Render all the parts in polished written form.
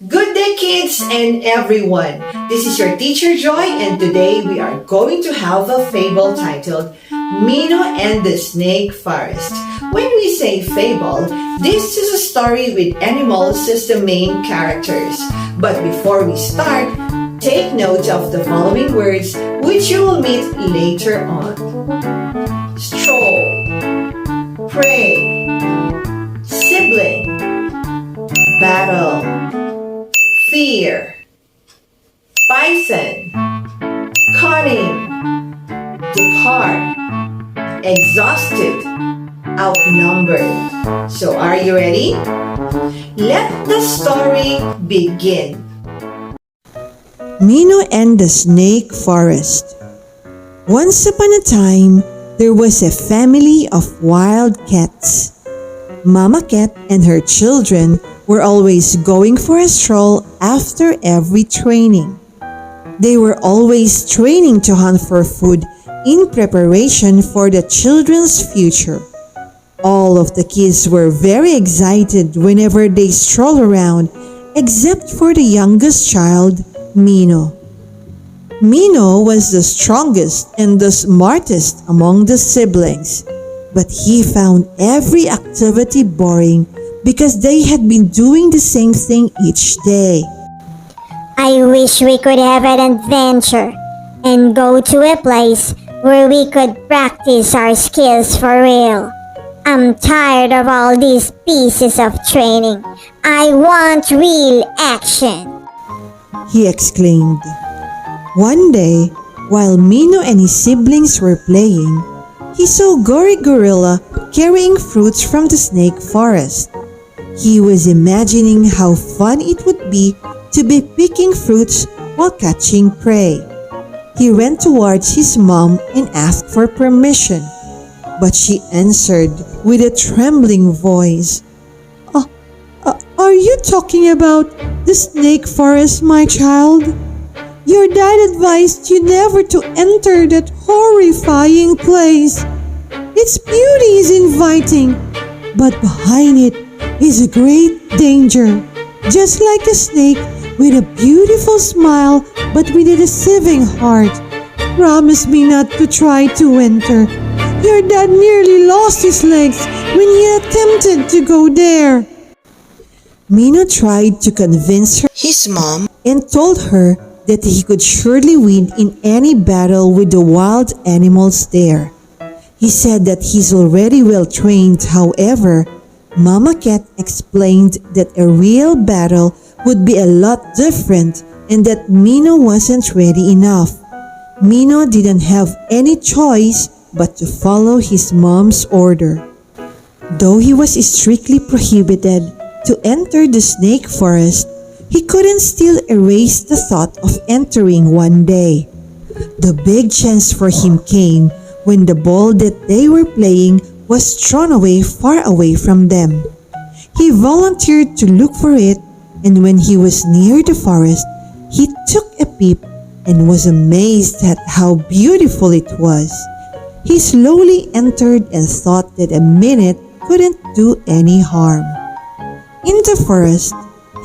Good day, kids and everyone. This is your teacher Joy, and today we are going to have a fable titled Mino and the Snake Forest. When we say fable, this is a story with animals as the main characters. But before we start, take note of the following words which you will meet later on. Stroll, prey, sibling, battle, fear, bison, cunning, depart, exhausted, outnumbered. So are you ready? Let the story begin. Mino and the Snake Forest. Once upon a time, there was a family of wild cats. Mama Cat and her children were always going for a stroll after every training. They were always training to hunt for food in preparation for the children's future. All of the kids were very excited whenever they stroll around, except for the youngest child, Mino. Mino was the strongest and the smartest among the siblings, but he found every activity boring because they had been doing the same thing each day. I wish we could have an adventure and go to a place where we could practice our skills for real. I'm tired of all these pieces of training. I want real action, he exclaimed. One day, while Mino and his siblings were playing, he saw Gory Gorilla carrying fruits from the snake forest. He was imagining how fun it would be to be picking fruits while catching prey. He ran towards his mom and asked for permission, but she answered with a trembling voice, Are you talking about the snake forest, my child? Your dad advised you never to enter that horrifying place. Its beauty is inviting, but behind it is a great danger. Just like a snake with a beautiful smile but with a deceiving heart. Promise me not to try to enter. Your dad nearly lost his legs when he attempted to go there. Mino tried to convince his mom and told her that he could surely win in any battle with the wild animals there. He said that he's already well trained. However, Mama Cat explained that a real battle would be a lot different and that Mino wasn't ready enough. Mino didn't have any choice but to follow his mom's order. Though he was strictly prohibited to enter the snake forest, he couldn't still erase the thought of entering one day. The big chance for him came when the ball that they were playing was thrown away far away from them. He volunteered to look for it, and when he was near the forest, he took a peep and was amazed at how beautiful it was. He slowly entered and thought that a minute couldn't do any harm. In the forest,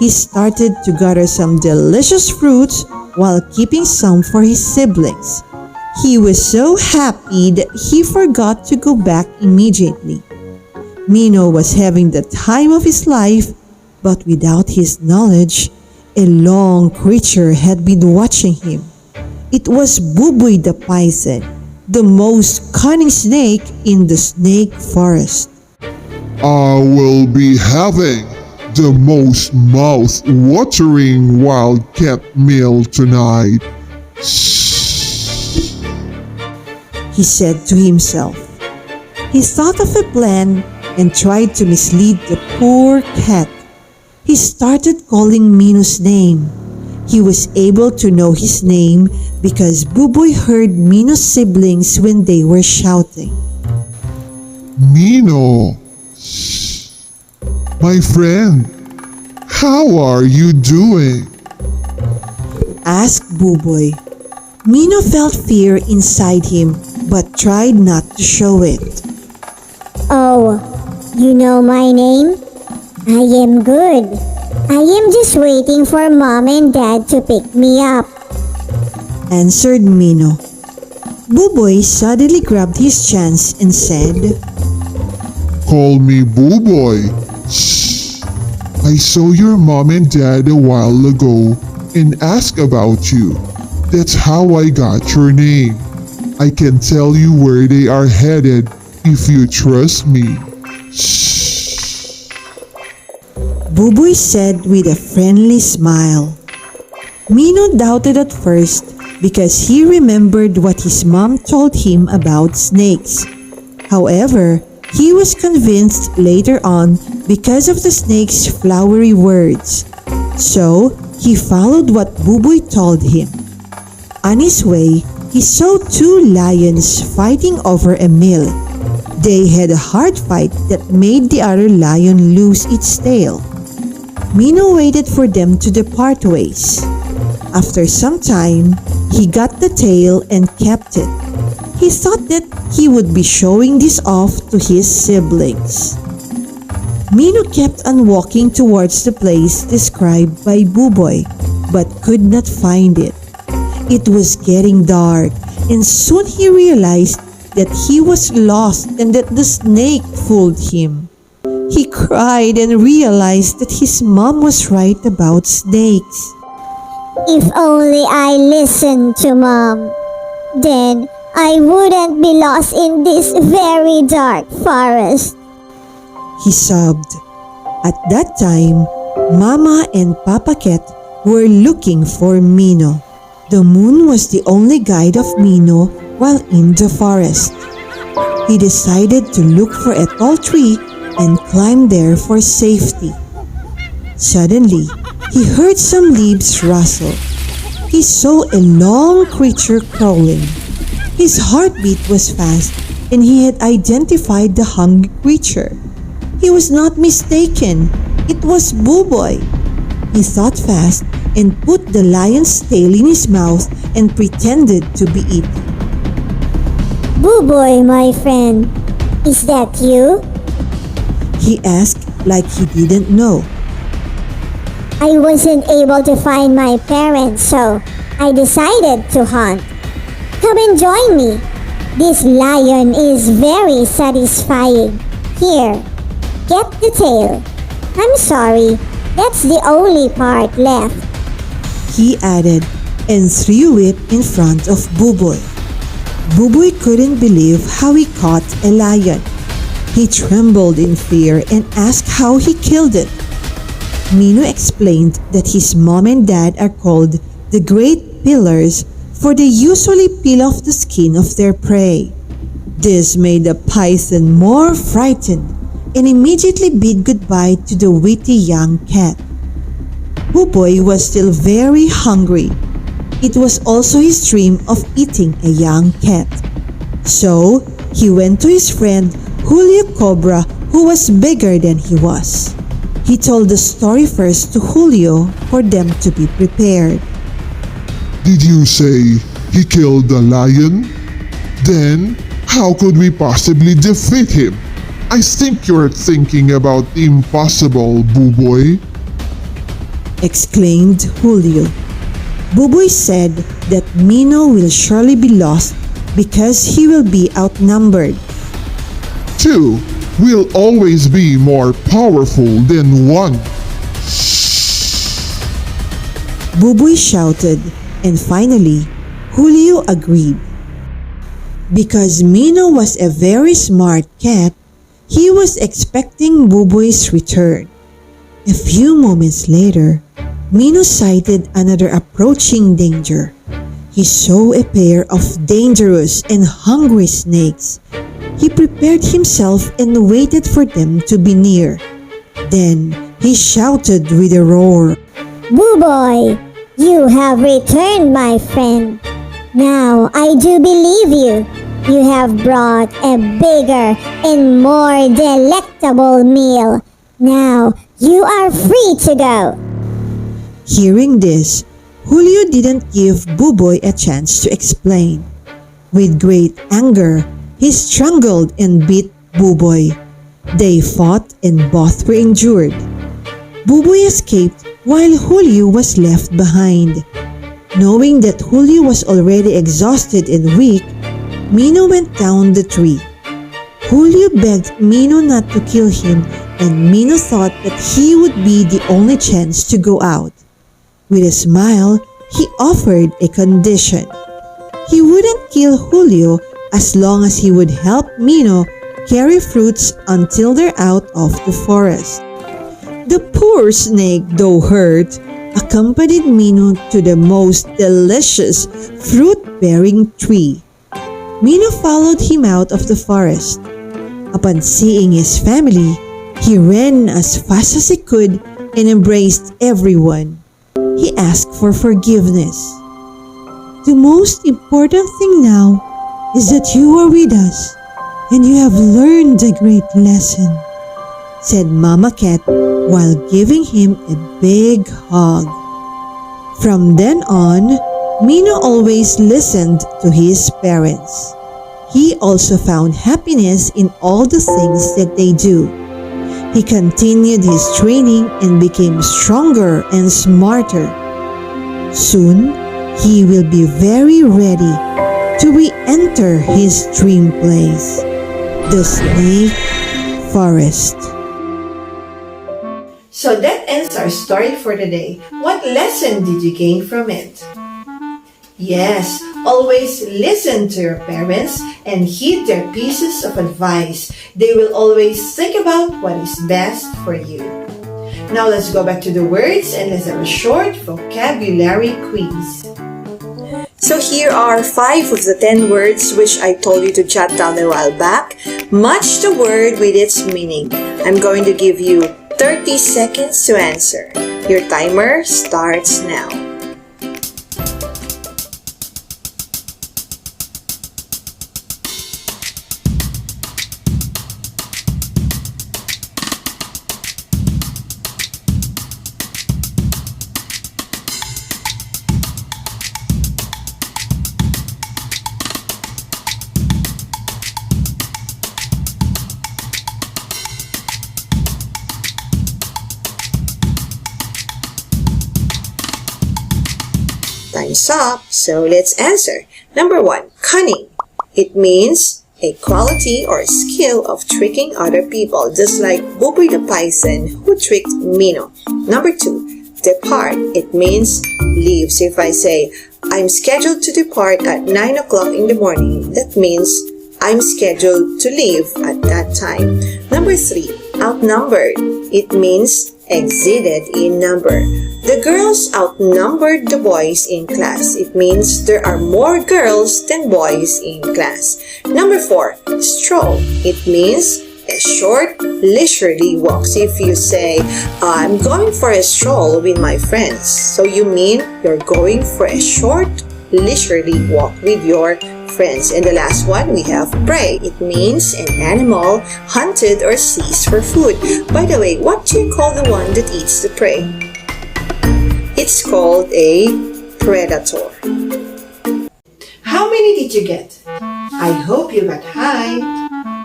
he started to gather some delicious fruits while keeping some for his siblings. He was so happy that he forgot to go back immediately. Mino was having the time of his life, but without his knowledge, a long creature had been watching him. It was Buboy the Python, the most cunning snake in the snake forest. I will be having the most mouth-watering wildcat meal tonight, he said to himself. He thought of a plan and tried to mislead the poor cat. He started calling Mino's name. He was able to know his name because Buboy heard Mino's siblings when they were shouting. Mino, my friend, how are you doing? Asked Buboy. Mino felt fear inside him but tried not to show it. Oh, you know my name? I am good. I am just waiting for Mom and Dad to pick me up. answered Mino. Buboy suddenly grabbed his chance and said, Call me Boo Boy. Shh. I saw your mom and dad a while ago and asked about you. That's how I got your name. I can tell you where they are headed if you trust me. Shh. Buboy said with a friendly smile. Mino doubted at first because he remembered what his mom told him about snakes. However, he was convinced later on because of the snake's flowery words. So, he followed what Buboy told him. On his way, he saw two lions fighting over a meal. They had a hard fight that made the other lion lose its tail. Mino waited for them to depart ways. After some time, he got the tail and kept it. He thought that he would be showing this off to his siblings. Mino kept on walking towards the place described by Buboy, but could not find it. It was getting dark, and soon he realized that he was lost and that the snake fooled him. He cried and realized that his mom was right about snakes. If only I listened to Mom, then I wouldn't be lost in this very dark forest. He sobbed. At that time, Mama and Papa Cat were looking for Mino. The moon was the only guide of Mino while in the forest. He decided to look for a tall tree and climb there for safety. Suddenly, he heard some leaves rustle. He saw a long creature crawling. His heartbeat was fast and he had identified the hungry creature. He was not mistaken. It was Buboy. He thought fast and put the lion's tail in his mouth and pretended to be eating. Buboy, my friend, is that you? He asked like he didn't know. I wasn't able to find my parents, so I decided to hunt. Come and join me. This lion is very satisfying. Here, get the tail. I'm sorry, that's the only part left. He added and threw it in front of Buboy. Buboy couldn't believe how he caught a lion. He trembled in fear and asked how he killed it. Mino explained that his mom and dad are called the Great Pillars for they usually peel off the skin of their prey. This made the python more frightened and immediately bid goodbye to the witty young cat. Buboy was still very hungry. It was also his dream of eating a young cat. So, he went to his friend Julio Cobra who was bigger than he was. He told the story first to Julio for them to be prepared. Did you say he killed the lion? Then, how could we possibly defeat him? I think you're thinking about the impossible, Boo Boy. Exclaimed Julio. Buboy said that Mino will surely be lost because he will be outnumbered. Two will always be more powerful than one. Buboy shouted, and finally, Julio agreed. Because Mino was a very smart cat, he was expecting Buboy's return. A few moments later, Mino sighted another approaching danger. He saw a pair of dangerous and hungry snakes. He prepared himself and waited for them to be near. Then he shouted with a roar, Buboy, you have returned, my friend. Now I do believe you. You have brought a bigger and more delectable meal. Now you are free to go. Hearing this, Julio didn't give Buboy a chance to explain. With great anger, he strangled and beat Buboy. They fought and both were injured. Buboy escaped while Julio was left behind. Knowing that Julio was already exhausted and weak, Mino went down the tree. Julio begged Mino not to kill him, and Mino thought that he would be the only chance to go out. With a smile, he offered a condition. He wouldn't kill Julio as long as he would help Mino carry fruits until they're out of the forest. The poor snake, though hurt, accompanied Mino to the most delicious fruit-bearing tree. Mino followed him out of the forest. Upon seeing his family, he ran as fast as he could and embraced everyone. He asked for forgiveness. The most important thing now is that you are with us and you have learned a great lesson, said Mama Cat while giving him a big hug. From then on, Mino always listened to his parents. He also found happiness in all the things that they do. He continued his training and became stronger and smarter. Soon, he will be very ready to re-enter his dream place, the snake forest. So that ends our story for today. What lesson did you gain from it? Yes, always listen to your parents and heed their pieces of advice. They will always think about what is best for you. Now let's go back to the words and let's have a short vocabulary quiz. So here are 5 of the 10 words which I told you to jot down a while back. Match the word with its meaning. I'm going to give you 30 seconds to answer. Your timer starts now. Time's up, so let's answer. Number 1, cunning. It means a quality or skill of tricking other people, just like Buboy the Python who tricked Mino. Number 2, depart. It means leave. So if I say, I'm scheduled to depart at 9 o'clock in the morning, that means I'm scheduled to leave at that time. Number 3, outnumbered. It means exceeded in number. The girls outnumbered the boys in class. It means there are more girls than boys in class. Number 4, stroll. It means a short, leisurely walk. So if you say, I'm going for a stroll with my friends, so you mean you're going for a short, leisurely walk with your friends. And the last one, we have prey. It means an animal hunted or seized for food. By the way, what do you call the one that eats the prey? It's called a predator. How many did you get? I hope you got high.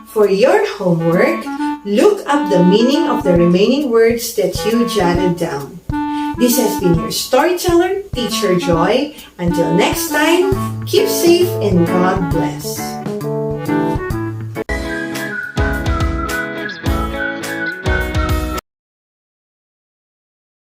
For your homework, look up the meaning of the remaining words that you jotted down. This has been your storyteller, Teacher Joy. Until next time, keep safe and God bless.